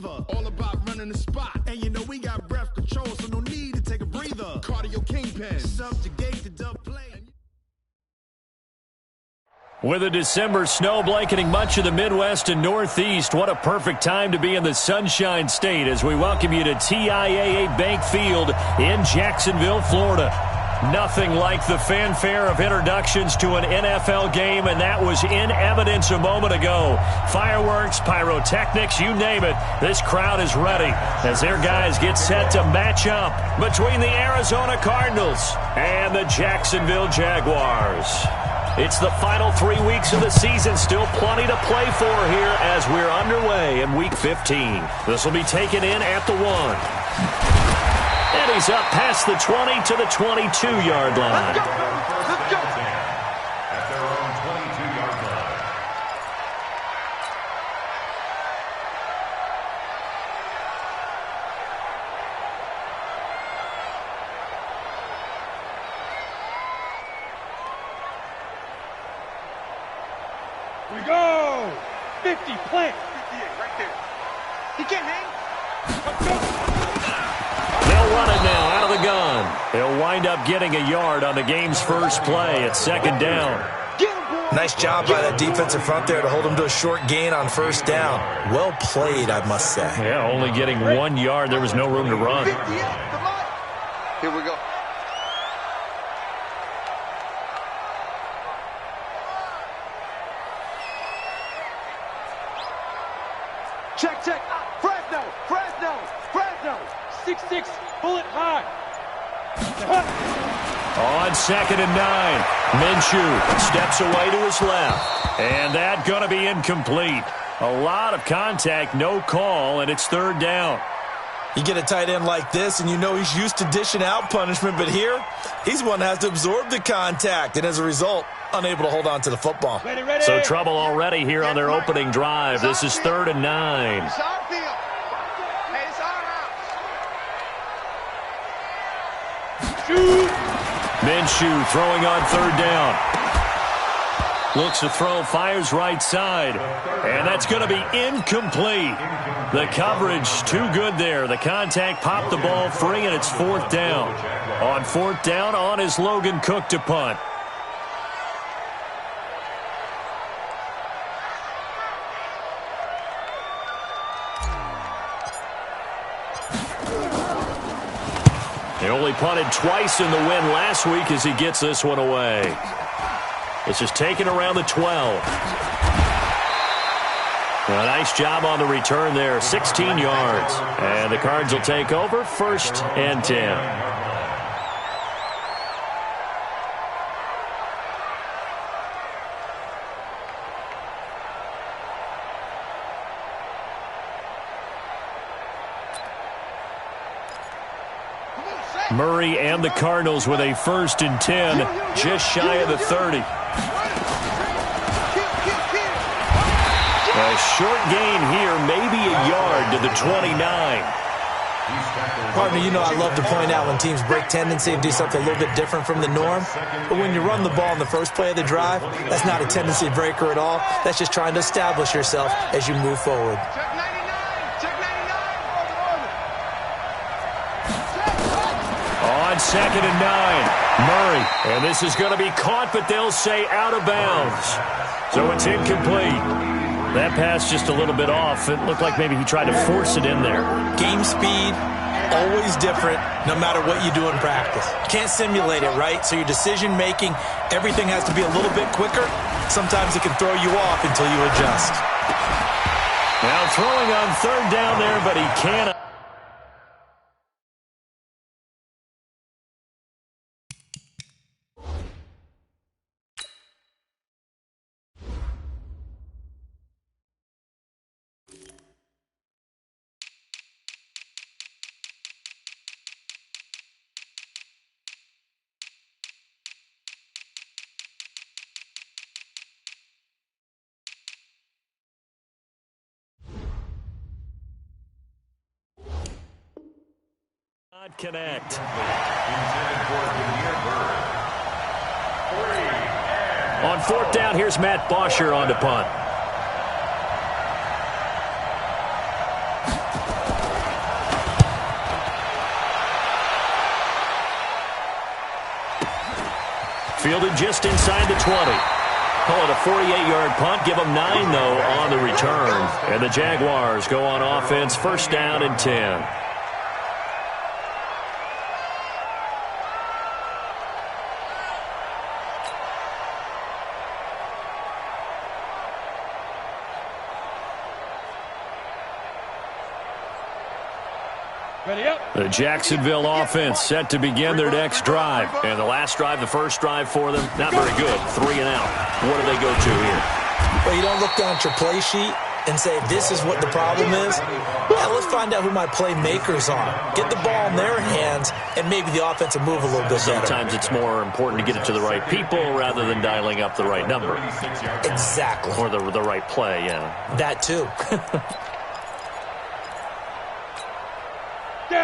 receiver. All about running the spot. And you know we got breath control, so no need to take a breather. Cardio kingpin. Subjugate the dub play. With a December snow blanketing much of the Midwest and Northeast, what a perfect time to be in the Sunshine State as we welcome you to TIAA Bank Field in Jacksonville, Florida. Nothing like the fanfare of introductions to an NFL game, and that was in evidence a moment ago. Fireworks, pyrotechnics, you name it. This crowd is ready as their guys get set to match up between the Arizona Cardinals and the Jacksonville Jaguars. It's the final 3 weeks of the season. Still plenty to play for here as we're underway in Week 15. This will be taken in at the 1. And he's up past the 20 to the 22-yard line. Let's go. At their own 22-yard line. We go! 50, plant! 58, right there. He can't hang. Let's go! They'll run it now out of the gun. They'll wind up getting a yard on the game's first play. It's second down. Nice job by that defensive front there to hold him to a short gain on first down. Well played, I must say. Yeah, only getting 1 yard. There was no room to run. 58, come on. Here we go. Check. Fresno. 6'6", bullet high. On second and 9, Minshew steps away to his left. And that's going to be incomplete. A lot of contact, no call, and it's third down. You get a tight end like this, and you know he's used to dishing out punishment, but here, he's one that has to absorb the contact, and as a result, unable to hold on to the football. Ready. So trouble already here on their opening drive. This is third and 9. It's our field. Hey, it's our house. Shoot! Minshew throwing on third down. Looks to throw, fires right side. And that's going to be incomplete. The coverage too good there. The contact popped the ball free, and it's fourth down. On fourth down, on is Logan Cook to punt. He only punted twice in the win last week as he gets this one away. This is taken around the 12. A nice job on the return there, 16 yards. And the Cards will take over, first and 10. Murray and the Cardinals with a first and 10, just shy of the 30. A short gain here, maybe a yard to the 29. Partner, you know I love to point out when teams break tendency and do something a little bit different from the norm. But when you run the ball in the first play of the drive, that's not a tendency breaker at all. That's just trying to establish yourself as you move forward. On second and 9, Murray. And this is going to be caught, but they'll say out of bounds. So it's incomplete. That pass just a little bit off. It looked like maybe he tried to force it in there. Game speed, always different, no matter what you do in practice. Can't simulate it, right? So your decision-making, everything has to be a little bit quicker. Sometimes it can throw you off until you adjust. Now throwing on third down there, but he can't. Not connect. On fourth down, here's Matt Bosher on to punt. Fielded just inside the 20. Call it a 48-yard punt. Give them 9, though, on the return. And the Jaguars go on offense, first down and 10. Ready up. The Jacksonville offense set to begin their next drive. And the last drive, the first drive for them, not very good. 3 and out. What do they go to here? Well, you don't look down at your play sheet and say, this is what the problem is. Yeah, let's find out who my playmakers are. Get the ball in their hands, and maybe the offense will move a little bit better. Sometimes it's more important to get it to the right people rather than dialing up the right number. Exactly. Or the right play, yeah. That too.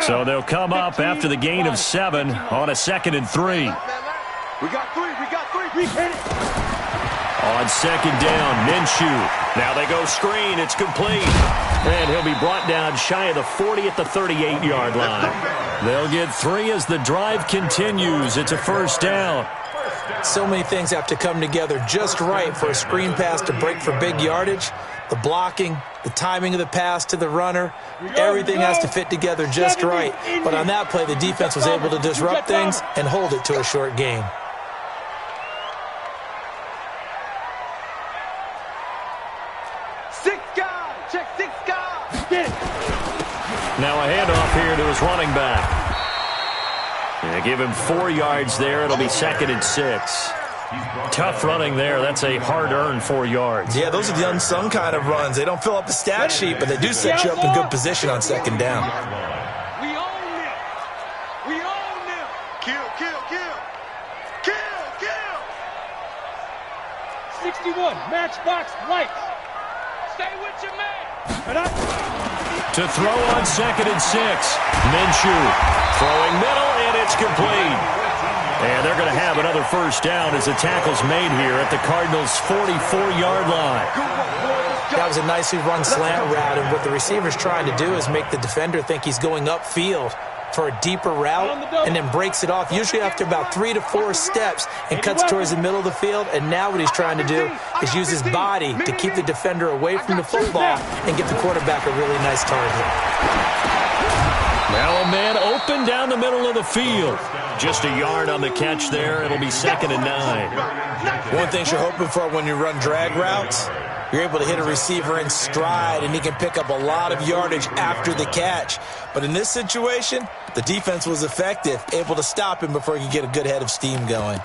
So they'll come up after the gain of 7 on a 2nd and 3. We got 3. We got 3. We hit it. On 2nd down, Minshew. Now they go screen. It's complete. And he'll be brought down shy of the 40 at the 38-yard line. They'll get 3 as the drive continues. It's a first down. So many things have to come together just right for a screen pass to break for big yardage. The blocking, the timing of the pass to the runner, everything has to fit together just right. But on that play, the defense was able to disrupt things and hold it to a short gain. Check 6 guys. Now a handoff here to his running back. Yeah, give him 4 yards there. It'll be 2nd and 6. Tough running there. That's a hard-earned 4 yards. Yeah, those are the unsung kind of runs. They don't fill up the stat sheet, but they do set you up in good position on 2nd down. We own them. We own them. Kill. 61. Matchbox lights. Stay with your man. To throw on 2nd and 6. Minshew throwing middle, and it's complete. And they're going to have another first down as the tackle's made here at the Cardinals' 44-yard line. That was a nicely run slant route, and what the receiver's trying to do is make the defender think he's going upfield for a deeper route and then breaks it off, usually after about 3 to 4 steps, and cuts towards the middle of the field. And now what he's trying to do is use his body to keep the defender away from the football and get the quarterback a really nice target. Now a man open down the middle of the field. Just a yard on the catch there. It'll be 2nd and 9. One thing you're hoping for when you run drag routes, you're able to hit a receiver in stride, and he can pick up a lot of yardage after the catch. But in this situation, the defense was effective, able to stop him before he could get a good head of steam going.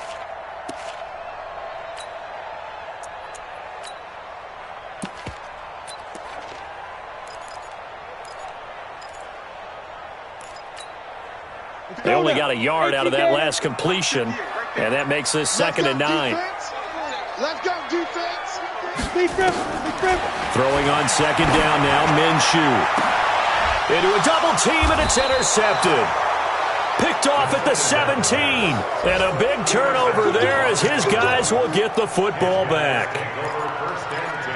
They only got a yard out of that last completion, and that makes this 2nd and 9. Let's go, defense. Throwing on 2nd down now, Minshew. Into a double team, and it's intercepted. Picked off at the 17. And a big turnover there as his guys will get the football back.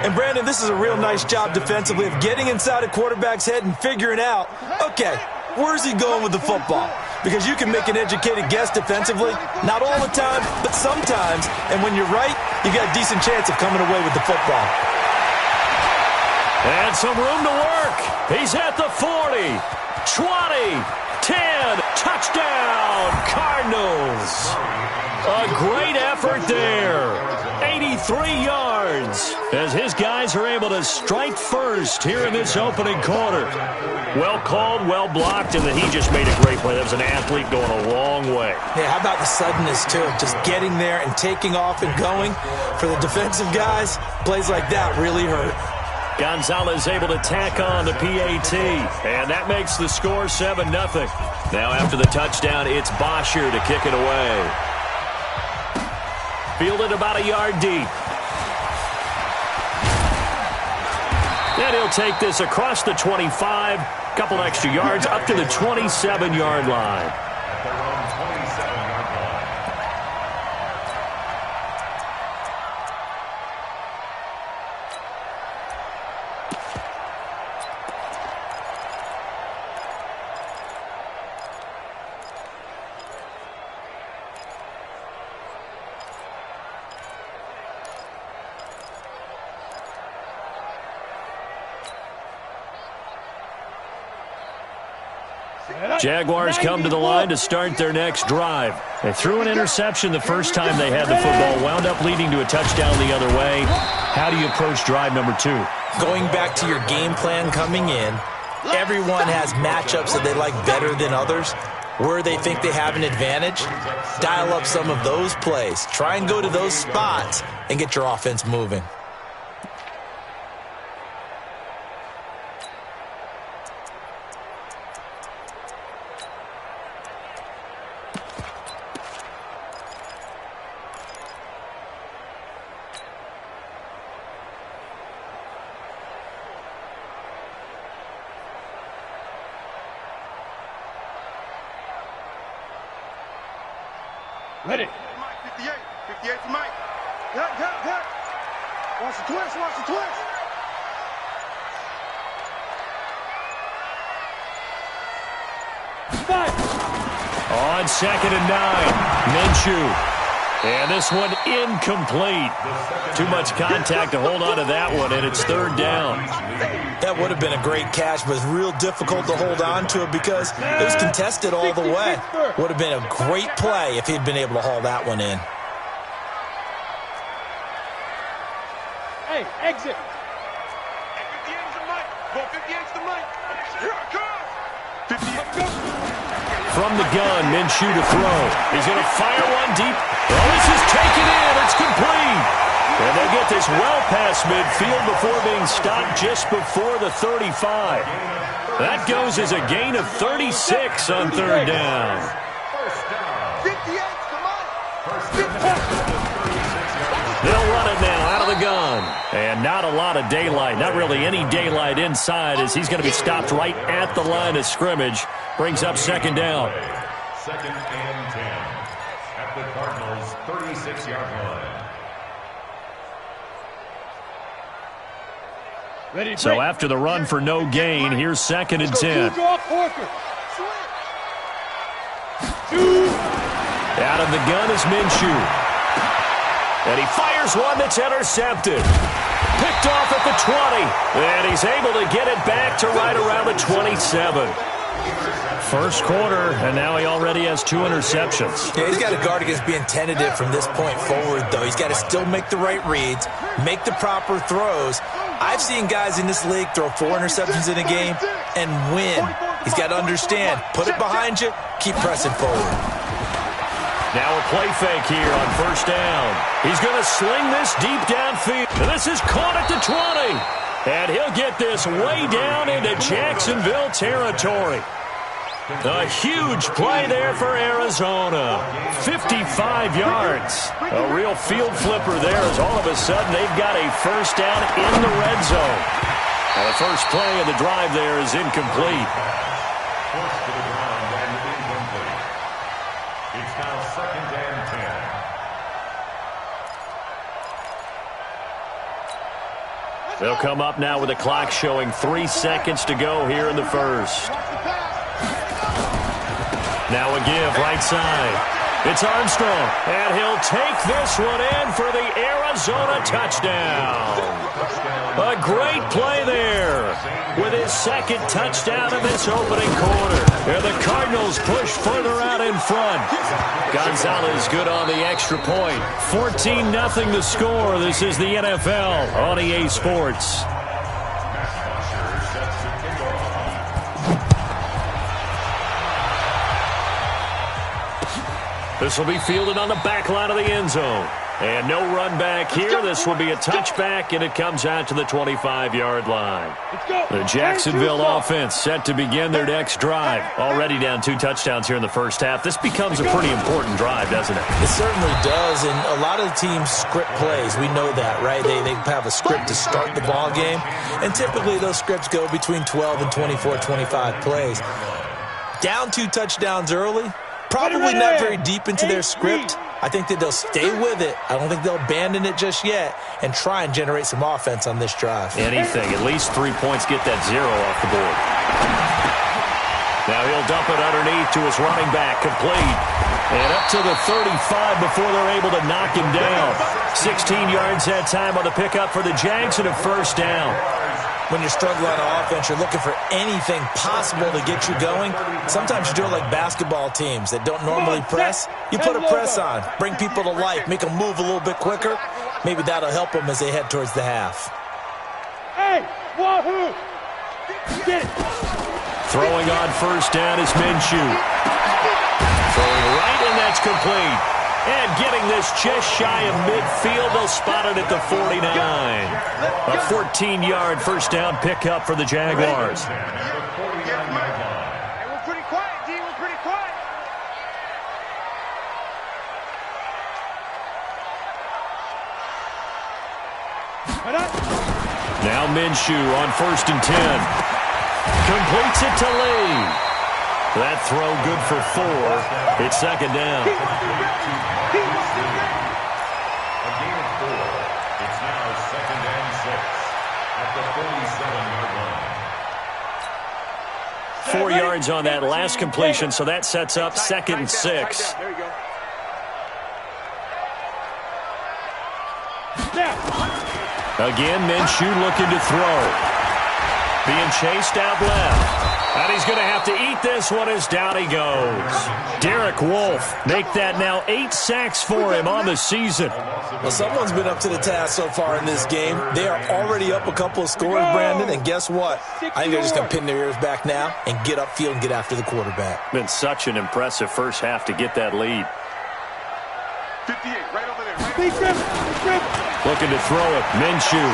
And, Brandon, this is a real nice job defensively of getting inside a quarterback's head and figuring out, okay, where's he going with the football? Because you can make an educated guess defensively, not all the time, but sometimes. And when you're right, you got a decent chance of coming away with the football. And some room to work. He's at the 40, 20, 10, touchdown, Cardinals. A great effort there. 83 yards as his guys are able to strike first here in this opening quarter. Well called, well blocked, and then he just made a great play. That was an athlete going a long way. Yeah, how about the suddenness, too? Just getting there and taking off and going. For the defensive guys, plays like that really hurt. Gonzalez able to tack on the PAT, and that makes the score 7-0. Now after the touchdown, it's Bosher to kick it away. Fielded about a yard deep. And he'll take this across the 25, couple extra yards up to the 27-yard line. Jaguars come to the line to start their next drive. They threw an interception the first time they had the football, wound up leading to a touchdown the other way. How do you approach drive number 2? Going back to your game plan coming in, everyone has matchups that they like better than others. Where they think they have an advantage, dial up some of those plays. Try and go to those spots and get your offense moving. Ready. 58. 58 for Mike. Cut. Watch the twist. Five. On 2nd and 9, Minshew. And this one incomplete. Too much contact to hold on to that one, and it's 3rd down. That would have been a great catch, but it's real difficult to hold on to it because it was contested all the way. Would have been a great play if he'd been able to haul that one in. Hey, exit. 58's the Mike. Go 58's the Mike. Here I come. 58. From the gun, Minshew to throw. He's going to fire one deep. Oh, this is taken in. It's complete. And they get this well past midfield before being stopped just before the 35. That goes as a gain of 36 on 3rd down. 58's the Mike. They'll run it now out of the gun. And not a lot of daylight. Not really any daylight inside as he's going to be stopped right at the line of scrimmage. Brings up 2nd down. 2nd and 10 at the Cardinals' 36-yard line. Ready. So after the run for no gain, here's 2nd and 10. Out of the gun is Minshew. And he fires one that's intercepted. Picked off at the 20. And he's able to get it back to right around the 27. First quarter, and now he already has 2 interceptions. Yeah, he's got to guard against being tentative from this point forward, though. He's got to still make the right reads, make the proper throws. I've seen guys in this league throw 4 interceptions in a game and win. He's got to understand, put it behind you, keep pressing forward. Now a play fake here on 1st down. He's going to sling this deep downfield. And this is caught at the 20. And he'll get this way down into Jacksonville territory. A huge play there for Arizona. 55 yards. A real field flipper there as all of a sudden they've got a 1st down in the red zone. And the first play of the drive there is incomplete. Forced to the ground and incomplete. It's now 2nd and 10. They'll come up now with the clock showing 3 seconds to go here in the first. Now a give, right side. It's Armstrong, and he'll take this one in for the Arizona touchdown. A great play there with his 2nd touchdown of this opening quarter. And the Cardinals push further out in front. Gonzalez good on the extra point. 14-0 the score. This is the NFL on EA Sports. This will be fielded on the back line of the end zone. And no run back here. This will be a touchback, and it comes out to the 25-yard line. The Jacksonville offense set to begin their next drive. Already down 2 touchdowns here in the first half. This becomes a pretty important drive, doesn't it? It certainly does, and a lot of the teams script plays. We know that, right? They have a script to start the ball game, and typically those scripts go between 12 and 24, 25 plays. Down 2 touchdowns early. Probably not very deep into their script. I think that they'll stay with it. I don't think they'll abandon it just yet and try and generate some offense on this drive. Anything. At least 3 points, get that 0 off the board. Now he'll dump it underneath to his running back. Complete. And up to the 35 before they're able to knock him down. 16 yards that time on the pickup for the Jags and a 1st down. when you're struggling on offense, you're looking for anything possible to get you going. Sometimes you do it like basketball teams that don't normally press. You put a press on, bring people to life, make them move a little bit quicker. Maybe that'll help them as they head towards the half. Hey, wahoo! Get it. Throwing on first down is Minshew. Throwing right, and that's complete. And getting this just shy of midfield, they'll spot it at the 49. A 14-yard first down pickup for the Jaguars. Hey, we're pretty quiet, D. We're pretty quiet. Now Minshew on first and 10. Completes it to Lee. That throw good for 4. It's second down. A gain of 4. It's now second and 6 at the 47-yard line. 4 yards on that last completion, so that sets up second and 6. There you go. Again, Minshew looking to throw. Being chased out left. And he's going to have to eat this one as down he goes. Derek Wolfe, make that now 8 sacks for him on the season. Well, someone's been up to the task so far in this game. They are already up a couple of scores, Brandon, and guess what? I think they're just going to pin their ears back now and get upfield and get after the quarterback. Been such an impressive first half to get that lead. 58, right over there. Right Looking to throw it, Minshew.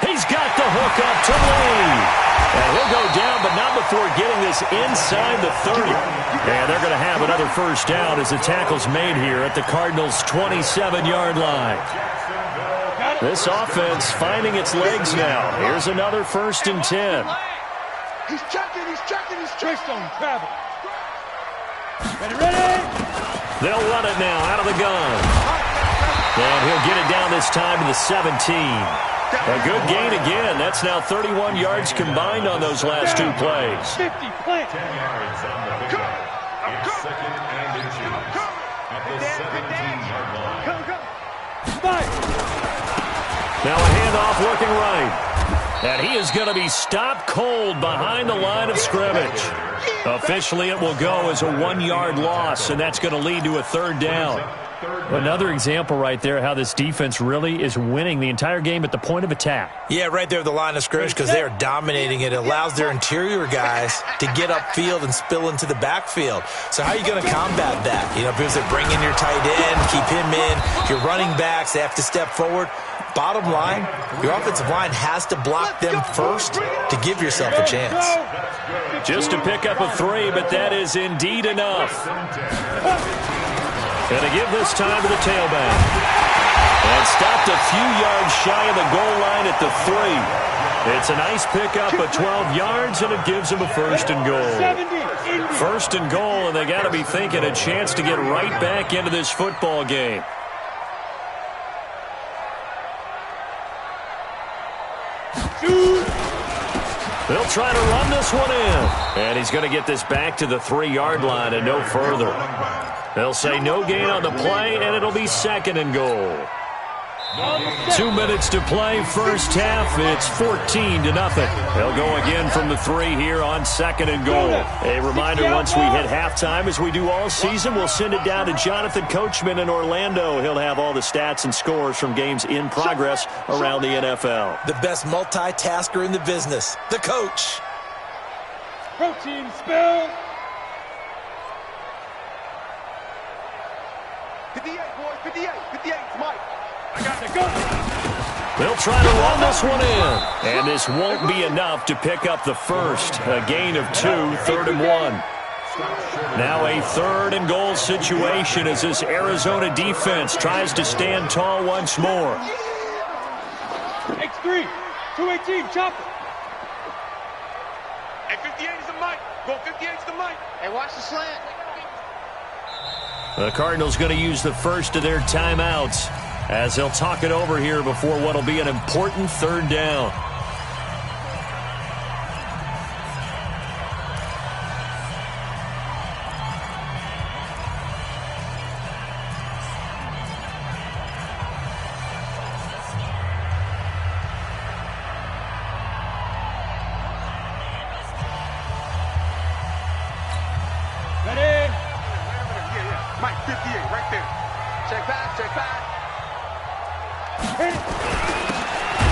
He's got the hook up to Lee. And he'll go down, but not before getting this inside the 30. And they're going to have another first down as the tackle's made here at the Cardinals' 27-yard line. This offense finding its legs now. Here's another first and 10. He's checking. Twist on travel. Ready? They'll run it now out of the gun. And he'll get it down this time to the 17. A good gain again. That's now 31 yards combined on those last 2 plays. 50 plant. 10 yards on the pickup. It's second and 2 at the 17-yard line. Now a handoff looking right. And he is going to be stopped cold behind the line of scrimmage. Officially, it will go as a 1-yard loss, and that's going to lead to a third down. Another example right there how this defense really is winning the entire game at the point of attack. Yeah, right there at the line of scrimmage because they are dominating it. It allows their interior guys to get upfield and spill into the backfield. So how are you going to combat that? You know, because they bring in your tight end, keep him in. Your running backs, they have to step forward. Bottom line, your offensive line has to block them first to give yourself a chance. Just to pick up a 3, but that is indeed enough. And to give this time to the tailback. And stopped a few yards shy of the goal line at the 3. It's a nice pickup of 12 yards, and it gives them a first and goal. First and goal, and they got to be thinking a chance to get right back into this football game. They'll try to run this one in. And he's going to get this back to the 3-yard line and no further. They'll say no gain on the play, and it'll be second and goal. 2 minutes to play, first half. It's 14-0. They'll go again from the 3 here on second and goal. A reminder, once we hit halftime, as we do all season, we'll send it down to Jonathan Coachman in Orlando. He'll have all the stats and scores from games in progress around the NFL. The best multitasker in the business, the coach. Protein spill. 58, boys. 58. 58. Mike. I got the gun. They'll try to run this one in. And this won't be enough to pick up the first. A gain of 2, 3rd and 1. Now a 3rd and goal situation as this Arizona defense tries to stand tall once more. X3, 218, chopper. Hey, 58 is the mic. Go 58 is the mic. Hey, watch the slant. The Cardinals going to use the first of their timeouts as they'll talk it over here before what will be an important 3rd down. back there. Check back, check back.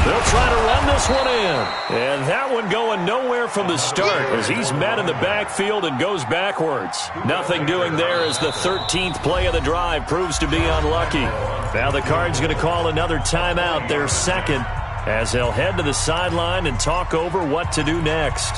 They'll try to run this one in. And that one going nowhere from the start as he's met in the backfield and goes backwards. Nothing doing there as the 13th play of the drive proves to be unlucky. Now the Cards going to call another timeout, their second, as they'll head to the sideline and talk over what to do next.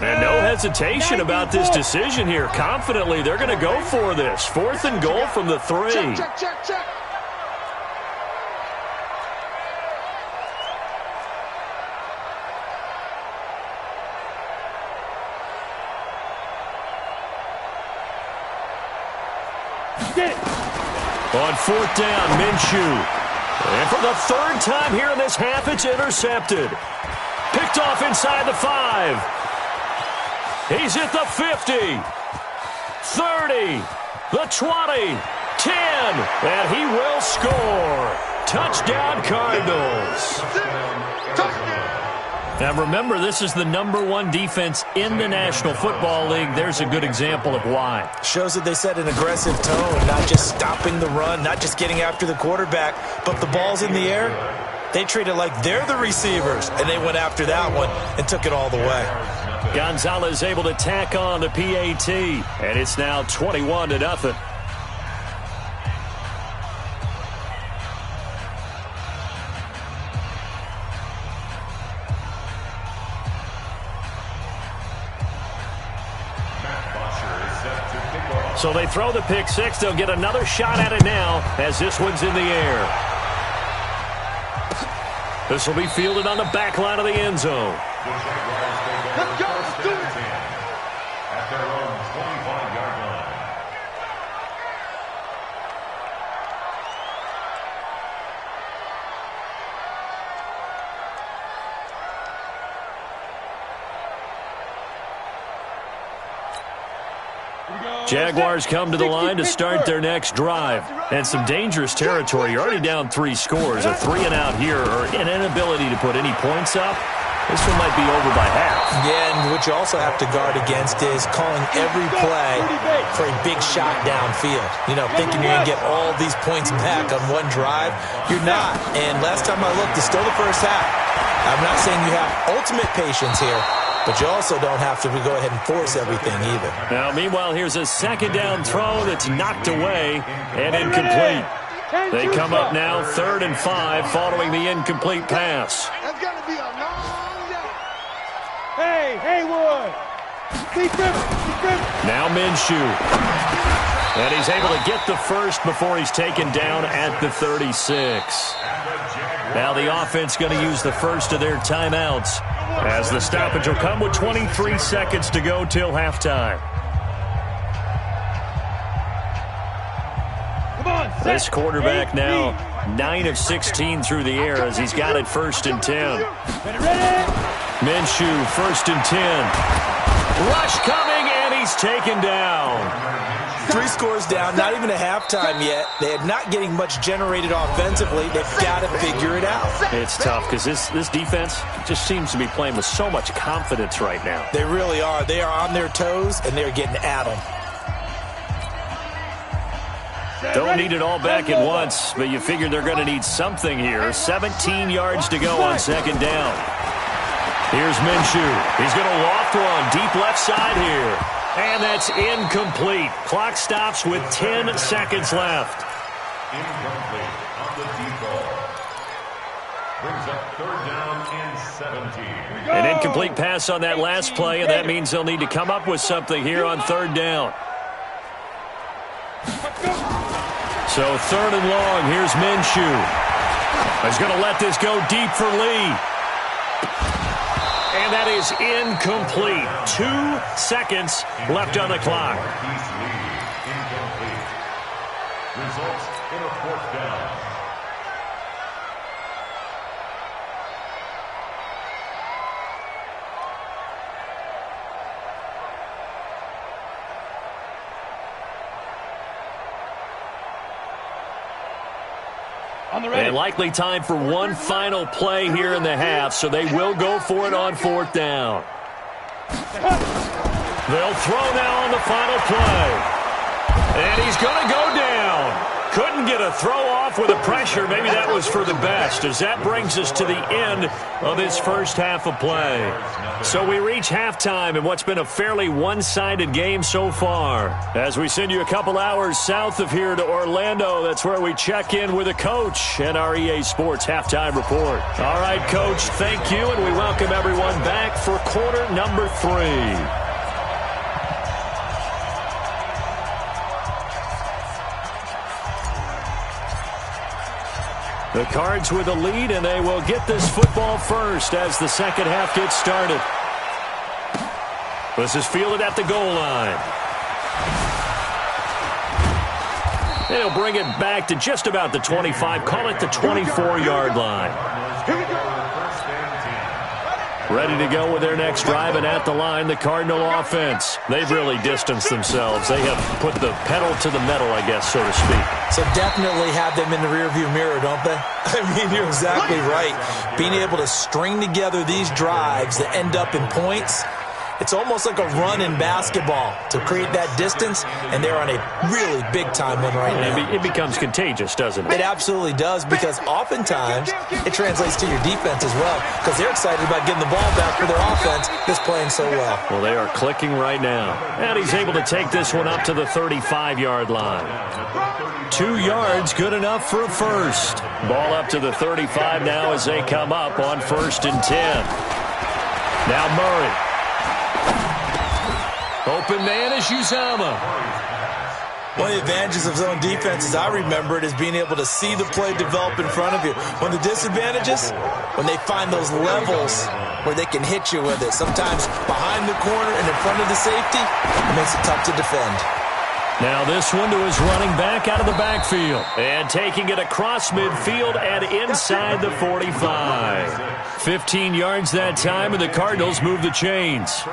And no hesitation about this decision here. Confidently, they're going to go for this. 4th and goal from the 3. Check. On 4th down, Minshew. And for the 3rd time here in this half, it's intercepted. Picked off inside the 5. He's at the 50, 30, the 20, 10, and he will score. Touchdown, Cardinals. Now remember, this is the #1 defense in the National Football League. There's a good example of why. Shows that they set an aggressive tone, not just stopping the run, not just getting after the quarterback, but the ball's in the air. They treat it like they're the receivers, and they went after that one and took it all the way. Gonzalez able to tack on the PAT, and it's now 21-0. So they throw the pick six. They'll get another shot at it now as this one's in the air. This will be fielded on the back line of the end zone. Let's go, let's do it. At their own 25-yard line. Jaguars come to the line to start their next drive. And some dangerous territory. You're already down 3 scores. A 3-and-out here or an inability to put any points up. This one might be over by half. Yeah, and what you also have to guard against is calling every play for a big shot downfield. You know, thinking you're going to get all these points back on one drive. You're not. And last time I looked, it's still the first half. I'm not saying you have ultimate patience here, but you also don't have to go ahead and force everything either. Now, meanwhile, here's a 2nd down throw that's knocked away and incomplete. They come up now 3rd and 5 following the incomplete pass. That's going to be a long day. Hey, Haywood. Now Minshew. And he's able to get the first before he's taken down at the 36. Now the offense going to use the first of their timeouts as the stoppage will come with 23 seconds to go till halftime. This quarterback now 9 of 16 through the air as he's got it 1st and 10. Minshew 1st and 10. Rush coming and he's taken down. 3 scores down, not even a halftime yet. They're not getting much generated offensively. They've got to figure it out. It's tough because this defense just seems to be playing with so much confidence right now. They really are. They are on their toes, and they're getting at them. Don't need it all back at once, but you figure they're going to need something here. 17 yards to go on 2nd down. Here's Minshew. He's going to loft one deep left side here. And that's incomplete. Clock stops with 10 seconds left. Incomplete on the deep ball. Brings up 3rd down and 17. An incomplete pass on that last play, and that means they'll need to come up with something here on 3rd down. So 3rd and long, here's Minshew. He's going to let this go deep for Lee. And that is incomplete. 2 seconds left on the clock. Incomplete. Results in a 4th down. And likely time for one final play here in the half, so they will go for it on 4th down. They'll throw now on the final play. And he's going to go down. Couldn't get a throw off with the pressure. Maybe that was for the best, as that brings us to the end of this first half of play. So we reach halftime in what's been a fairly one-sided game so far. As we send you a couple hours south of here to Orlando, that's where we check in with a coach and our EA Sports Halftime Report. All right, Coach, thank you, and we welcome everyone back for quarter number 3. The Cards with a lead, and they will get this football first as the second half gets started. This is fielded at the goal line. They'll bring it back to just about the 25, call it the 24-yard line. Here we go. Ready to go with their next drive, and at the line, the Cardinal offense. They've really distanced themselves. They have put the pedal to the metal, I guess, so to speak. So definitely have them in the rearview mirror, don't they? I mean, you're exactly right. Being able to string together these drives that end up in points, it's almost like a run in basketball to create that distance, and they're on a really big-time one right now. It becomes contagious, doesn't it? It absolutely does, because oftentimes it translates to your defense as well, because they're excited about getting the ball back for their offense that's playing so well. Well, they are clicking right now. And he's able to take this one up to the 35-yard line. 2 yards, good enough for a first. Ball up to the 35 now as they come up on 1st and 10. Now Murray. Open man is Uzama. One of the advantages of zone defense, as I remember it, is being able to see the play develop in front of you. One of the disadvantages, when they find those levels where they can hit you with it. Sometimes behind the corner and in front of the safety, it makes it tough to defend. Now this one to his running back out of the backfield. And taking it across midfield and inside the 45. 15 yards that time, and the Cardinals move the chains.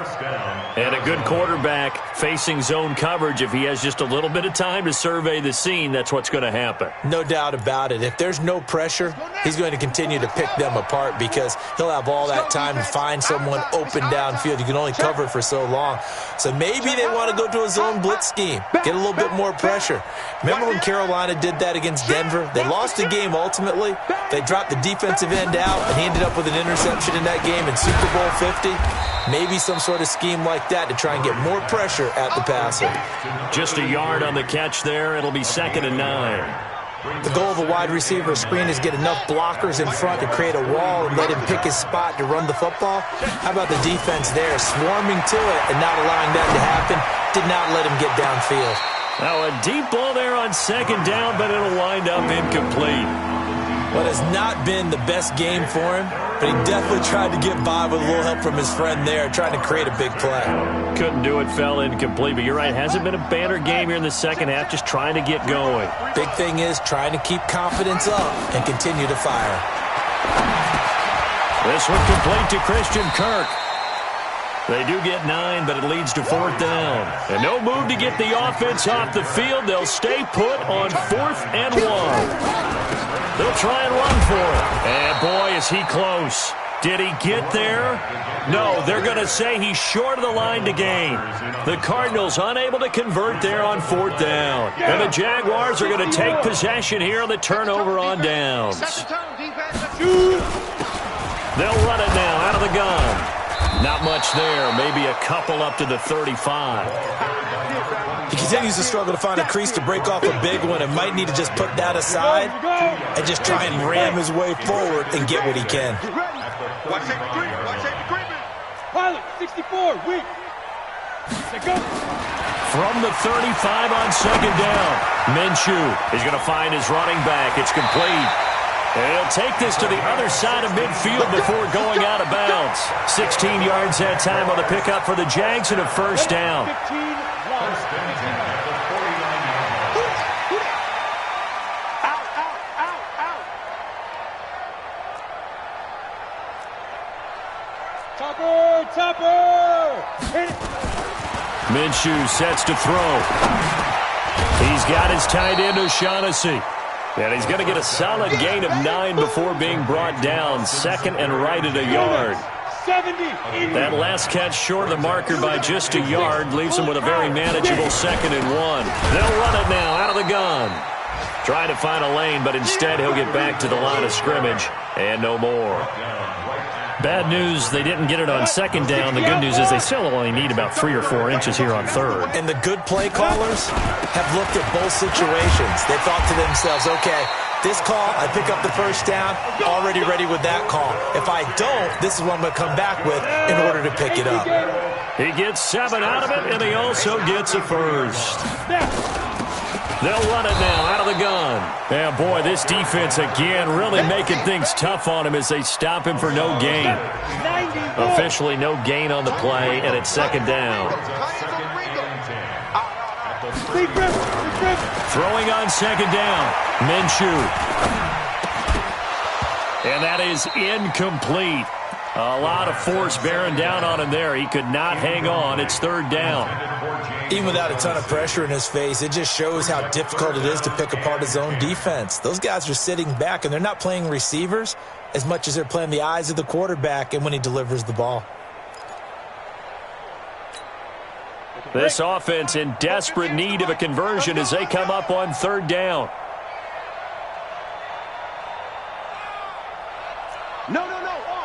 And a good quarterback facing zone coverage. If he has just a little bit of time to survey the scene, that's what's going to happen. No doubt about it. If there's no pressure, he's going to continue to pick them apart because he'll have all that time to find someone open downfield. You can only cover for so long. So maybe they want to go to a zone blitz scheme. Get a little bit more pressure. Remember when Carolina did that against Denver? They lost the game ultimately. They dropped the defensive end out, and he ended up with an interception in that game in Super Bowl 50. Maybe some sort of scheme like that to try and get more pressure at the passer. Just a yard on the catch there. It'll be 2nd and 9. The goal of a wide receiver screen is get enough blockers in front to create a wall and let him pick his spot to run the football. How about the defense there, swarming to it and not allowing that to happen? Did not let him get downfield. Now a deep ball there on 2nd down, but it'll wind up incomplete. What has not been the best game for him, but he definitely tried to get by with a little help from his friend there, trying to create a big play. Couldn't do it, fell incomplete, but you're right, hasn't been a banner game here in the second half, just trying to get going. Big thing is trying to keep confidence up and continue to fire. This one complete to Christian Kirk. They do get 9, but it leads to 4th down. And no move to get the offense off the field. They'll stay put on 4th and 1. They'll try and run for it. And boy, is he close. Did he get there? No, they're going to say he's short of the line to gain. The Cardinals unable to convert there on 4th down. And the Jaguars are going to take possession here on the turnover on downs. They'll run it now out of the gun. Not much there. Maybe a couple up to the 35. He continues to struggle to find a crease to break off a big one and might need to just put that aside and just try and ram his way forward and get what he can. Watch safety agreement. Watch safety agreement. Pilot, 64, weak. Say go. From the 35 on 2nd down, Minshew is going to find his running back. It's complete. And he'll take this to the other side of midfield before going out of bounds. 16 yards that time on the pickup for the Jags and a 1st down. 15, Topper! Hit it! Minshew sets to throw. He's got his tight end, O'Shaughnessy. And he's going to get a solid gain of 9 before being brought down. Second and right at a yard. 70. That last catch short of the marker by just a yard leaves him with a very manageable 2nd and 1. They'll run it now out of the gun. Trying to find a lane, but instead he'll get back to the line of scrimmage and no more. Bad news, they didn't get it on 2nd down. The good news is they still only need about 3 or 4 inches here on 3rd. And the good play callers have looked at both situations. They thought to themselves, okay, this call, I pick up the first down, already ready with that call. If I don't, this is what I'm going to come back with in order to pick it up. He gets 7 out of it, and he also gets a first. They'll run it now out of the gun. And, boy, this defense again really making things tough on him as they stop him for no gain. Officially no gain on the play, and it's 2nd down. Throwing on 2nd down. Minshew. And that is incomplete. A lot of force bearing down on him there. He could not hang on. It's 3rd down. Even without a ton of pressure in his face, it just shows how difficult it is to pick apart his own defense. Those guys are sitting back, and they're not playing receivers as much as they're playing the eyes of the quarterback and when he delivers the ball. This offense in desperate need of a conversion as they come up on 3rd down. No. Off.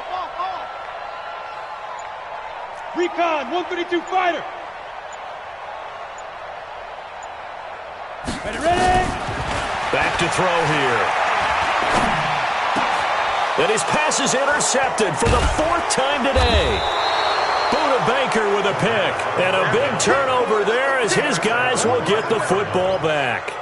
Recon, 132 fighter. Ready. Back to throw here. And his pass is intercepted for the 4th time today. Buda Baker with a pick. And a big turnover there as his guys will get the football back.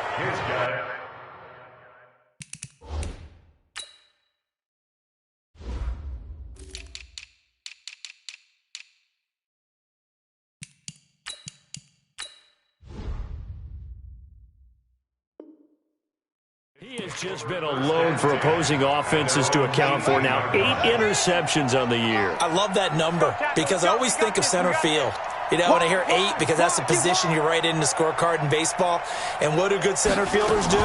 He has just been alone for opposing offenses to account for now 8 interceptions on the year. I love that number because I always think of center field. You know, when I hear 8, because that's the position you write in the scorecard in baseball. And what do good center fielders do?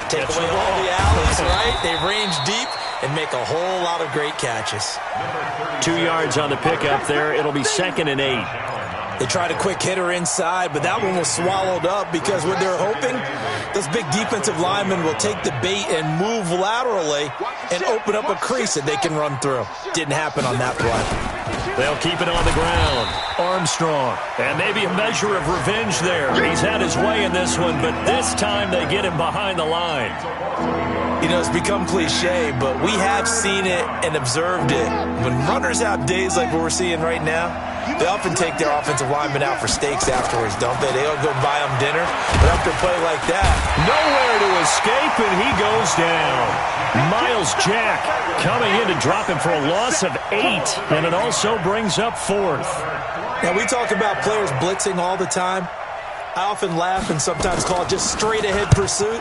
Take away all the alleys, right? They range deep and make a whole lot of great catches. 2 yards on the pickup there. It'll be 2nd and 8. They tried a quick hitter inside, but that one was swallowed up because what they're hoping, those big defensive linemen will take the bait and move laterally and open up a crease that they can run through. Didn't happen on that play. They'll keep it on the ground. Armstrong. And maybe a measure of revenge there. He's had his way in this one, but this time they get him behind the line. You know, it's become cliche, but we have seen it and observed it. When runners have days like what we're seeing right now, they often take their offensive linemen out for steaks afterwards, don't they? They don't go buy them dinner. But after a play like that, nowhere to escape, and he goes down. Miles Jack coming in to drop him for a loss of 8, and it also brings up 4th. Now, we talk about players blitzing all the time. I often laugh and sometimes call it just straight-ahead pursuit.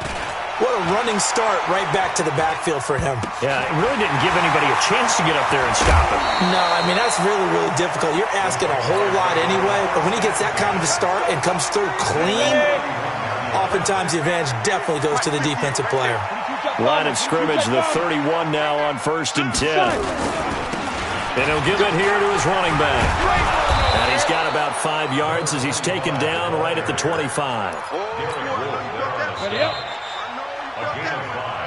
What a running start right back to the backfield for him. Yeah, it really didn't give anybody a chance to get up there and stop him. No, I mean, that's really, really difficult. You're asking a whole lot anyway, but when he gets that kind of a start and comes through clean, oftentimes the advantage definitely goes to the defensive player. Line of scrimmage, the 31 now on 1st and 10. And he'll give it here to his running back. And he's got about 5 yards as he's taken down right at the 25. Ready up.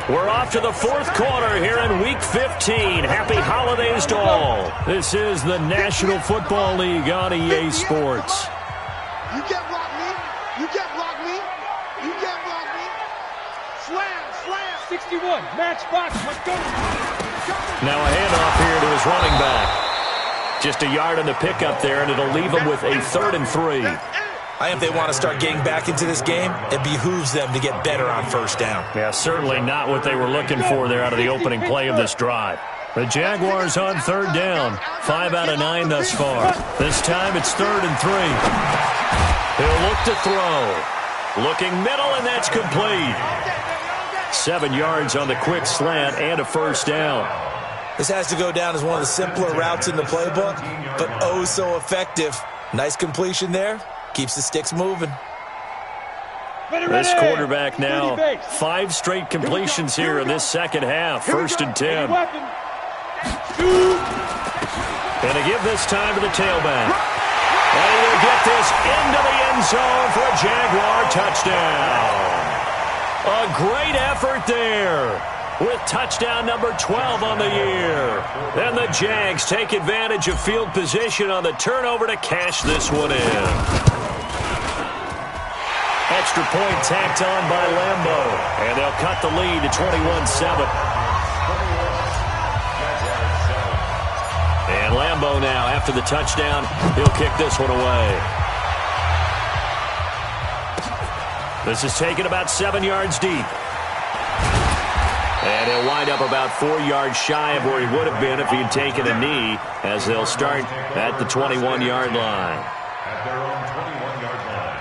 We're off to the 4th quarter here in Week 15. Happy holidays to all. This is the National Football League on EA Sports. You can't block me. You can't block me. You can't block me. Slam. 61. Match box. Montgomery. Now a handoff here to his running back. Just a yard on the pickup there, and it'll leave him with a 3rd and 3. I think if they want to start getting back into this game, it behooves them to get better on 1st down. Yeah, certainly not what they were looking for there out of the opening play of this drive. The Jaguars on 3rd down. 5 out of 9 thus far. This time it's 3rd and 3. He'll look to throw. Looking middle, and that's complete. 7 yards on the quick slant and a 1st down. This has to go down as one of the simpler routes in the playbook, but oh so effective. Nice completion there. Keeps the sticks moving. This quarterback now 5 straight completions here in this second half. 1st and 10. And to give this time to the tailback. And he'll get this into the end zone for a Jaguar touchdown. A great effort there with touchdown number 12 on the year. And the Jags take advantage of field position on the turnover to cash this one in. Extra point tacked on by Lambeau. And they'll cut the lead to 21-7. And Lambeau now, after the touchdown, he'll kick this one away. This is taken about 7 yards deep. And he'll wind up about 4 yards shy of where he would have been if he had taken a knee, as they'll start at the 21-yard line. At their own 21-yard line.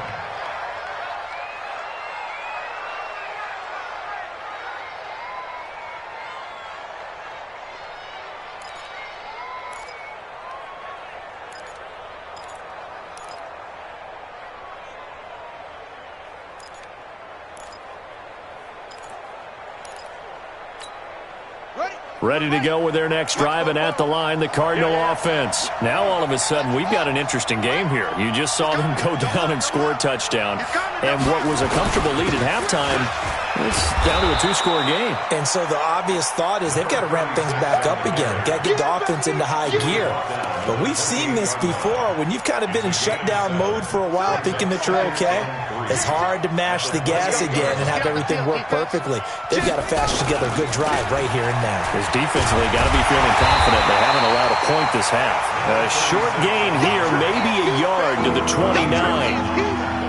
Ready to go with their next drive, and at the line, the Cardinal offense. Now, all of a sudden, we've got an interesting game here. You just saw them go down and score a touchdown. And what was a comfortable lead at halftime, it's down to a 2-score game. And so the obvious thought is they've got to ramp things back up again. Got to get the offense into high gear. But we've seen this before. When you've kind of been in shutdown mode for a while thinking that you're okay, it's hard to mash the gas again and have everything work perfectly. They've got to fast together a good drive right here and now. Because defensively, got to be feeling confident they haven't allowed a point this half. A short gain here, maybe a yard to the 29.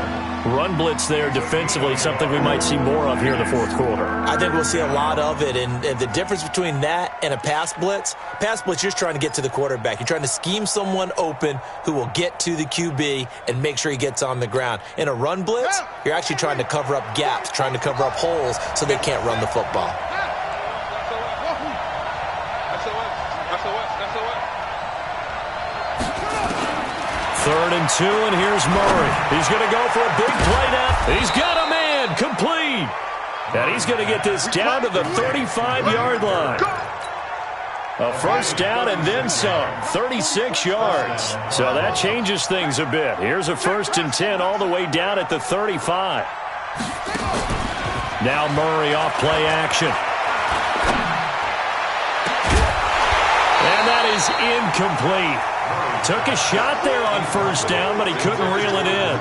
Run blitz there defensively, something we might see more of here in the fourth quarter. I think we'll see a lot of it, and the difference between that and a pass blitz, you're just trying to get to the quarterback. You're trying to scheme someone open who will get to the QB and make sure he gets on the ground. In a run blitz, you're actually trying to cover up gaps, trying to cover up holes so they can't run the football. Third and 2, and here's Murray. He's going to go for a big play now. He's got a man, complete. And he's going to get this down to the 35-yard line. A first down and then some, 36 yards. So that changes things a bit. Here's a 1st and 10 all the way down at the 35. Now Murray off play action. And that is incomplete. Took a shot there on first down, but he couldn't reel it in.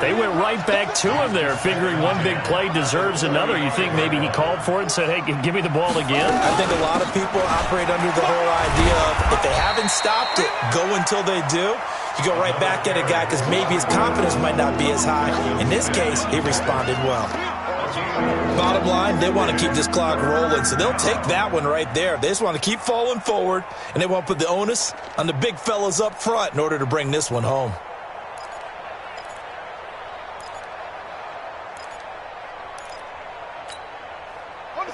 They went right back to him there, figuring one big play deserves another. You think maybe he called for it and said, hey, give me the ball again? I think a lot of people operate under the whole idea of if they haven't stopped it, go until they do. You go right back at a guy because maybe his confidence might not be as high. In this case, he responded well. Bottom line, they want to keep this clock rolling, so they'll take that one right there. They just want to keep falling forward, and they want to put the onus on the big fellas up front in order to bring this one home.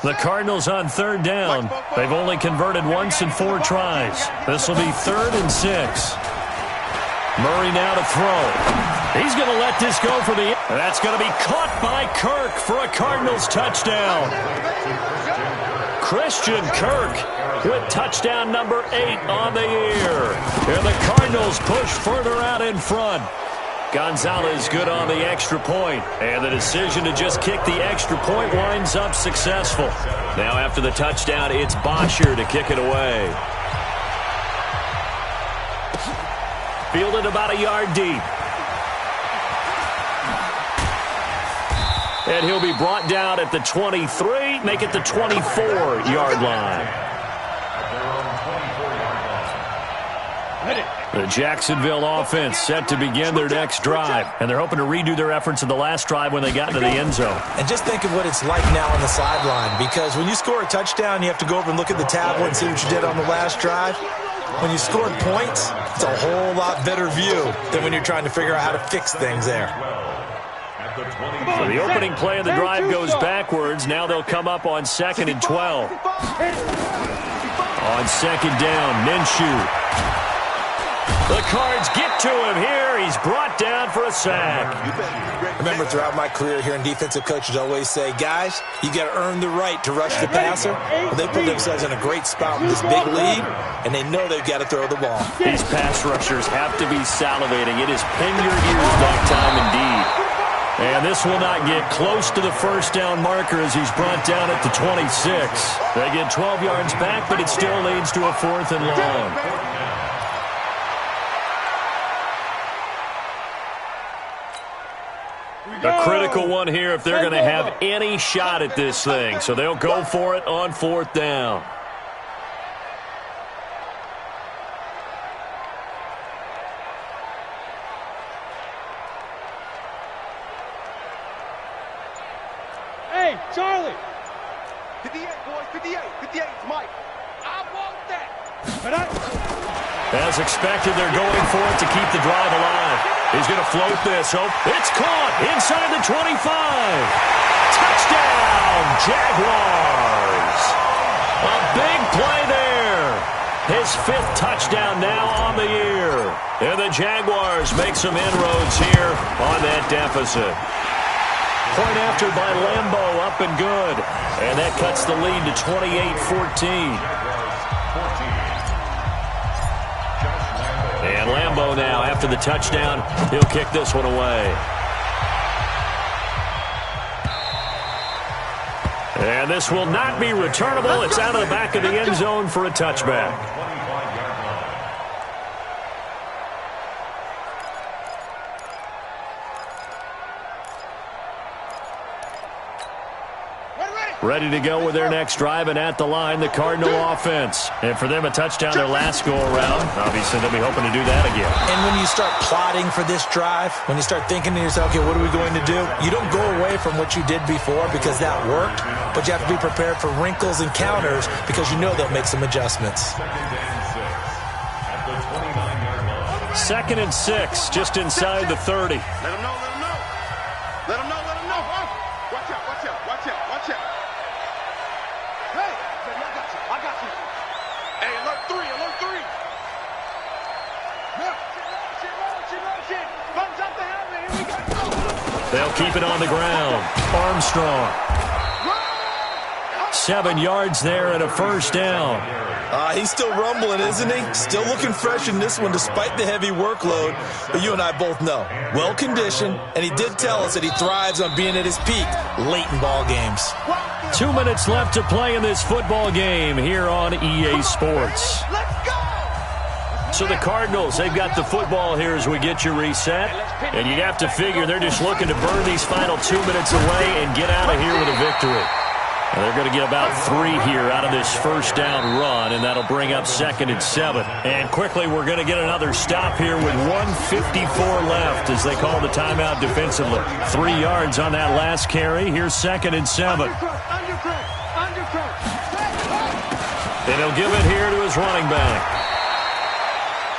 The Cardinals on third down. They've only converted once in 4 tries. This will be 3rd and 6. Murray now to throw. He's going to let this go for the... That's going to be caught by Kirk for a Cardinals touchdown. Christian Kirk with touchdown number 8 on the year. And the Cardinals push further out in front. Gonzalez good on the extra point. And the decision to just kick the extra point winds up successful. Now after the touchdown, it's Bosher to kick it away. Fielded about a yard deep. And he'll be brought down at the 23, make it the 24-yard line. The Jacksonville offense set to begin their next drive, and they're hoping to redo their efforts in the last drive when they got into the end zone. And just think of what it's like now on the sideline, because when you score a touchdown, you have to go over and look at the tablet and see what you did on the last drive. When you scored points, it's a whole lot better view than when you're trying to figure out how to fix things there. So the opening play of the drive goes backwards. Now they'll come up on 2nd and 12. On 2nd down, Minshew. The Cards get to him here. He's brought down for a sack. Remember, throughout my career here in defensive coaches always say, guys, you got to earn the right to rush the passer. Well, they put themselves in a great spot with this big lead, and they know they've got to throw the ball. These pass rushers have to be salivating. It is pin your ears back time indeed. And this will not get close to the first down marker as he's brought down at the 26. They get 12 yards back, but it still leads to a 4th and long. A critical one here if they're going to have any shot at this thing. So they'll go for it on 4th down. Hey, Charlie. 58, boys, 58. 58, it's Mike. I want that. As expected, they're going for it to keep the drive alive. He's going to float this. Oh, it's caught inside the 25. Touchdown, Jaguars. A big play there. His 5th touchdown now on the year. And the Jaguars make some inroads here on that deficit. Point after by Lambo, up and good. And that cuts the lead to 28-14. And Lambo now, after the touchdown, he'll kick this one away. And this will not be returnable. It's out of the back of the end zone for a touchback. Ready to go with their next drive, and at the line, the Cardinal offense. And for them, a touchdown their last go-around. Obviously, they'll be hoping to do that again. And when you start plotting for this drive, when you start thinking to yourself, okay, what are we going to do? You don't go away from what you did before because that worked, but you have to be prepared for wrinkles and counters because you know they'll make some adjustments. 2nd and 6, just inside the 30. Let him know, let him know. Let him know, let him know. Watch out, watch out, watch out, watch out. Hey, baby, I got you, I got you. Hey, alert 3, alert 3. Shit. Runs up the helmet, here we go. They'll keep it on the ground. Armstrong. 7 yards there and a 1st down. He's still rumbling, isn't he? Still looking fresh in this one despite the heavy workload. But you and I both know, well-conditioned, and he did tell us that he thrives on being at his peak late in ball games. 2 minutes left to play in this football game here on EA Sports. So the Cardinals, they've got the football here as we get you reset. And you'd have to figure they're just looking to burn these final 2 minutes away and get out of here with a victory. And they're going to get about 3 here out of this 1st down run, and that'll bring up 2nd and 7. And quickly, we're going to get another stop here with 1:54 left as they call the timeout defensively. 3 yards on that last carry. Here's 2nd and 7. And he'll give it here to his running back.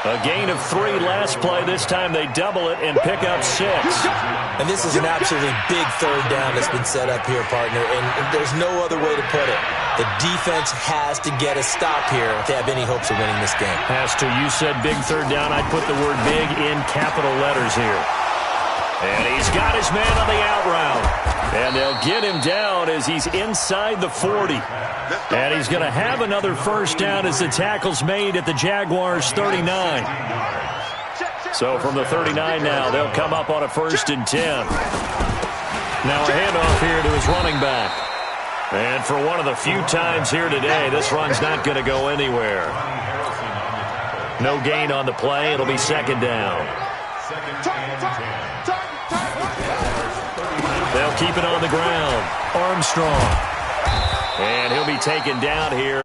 A gain of 3 last play. This time they double it and pick up 6. And this is an absolutely big 3rd down that's been set up here, partner, and there's no other way to put it. The defense has to get a stop here to have any hopes of winning this game. Has to. You said big 3rd down. I'd put the word big in capital letters here. And he's got his man on the out route. And they'll get him down as he's inside the 40. And he's going to have another 1st down as the tackle's made at the Jaguars' 39. So from the 39 now, they'll come up on a 1st and 10. Now a handoff here to his running back. And for one of the few times here today, this run's not going to go anywhere. No gain on the play. It'll be 2nd down. They'll keep it on the ground. Armstrong. And he'll be taken down here.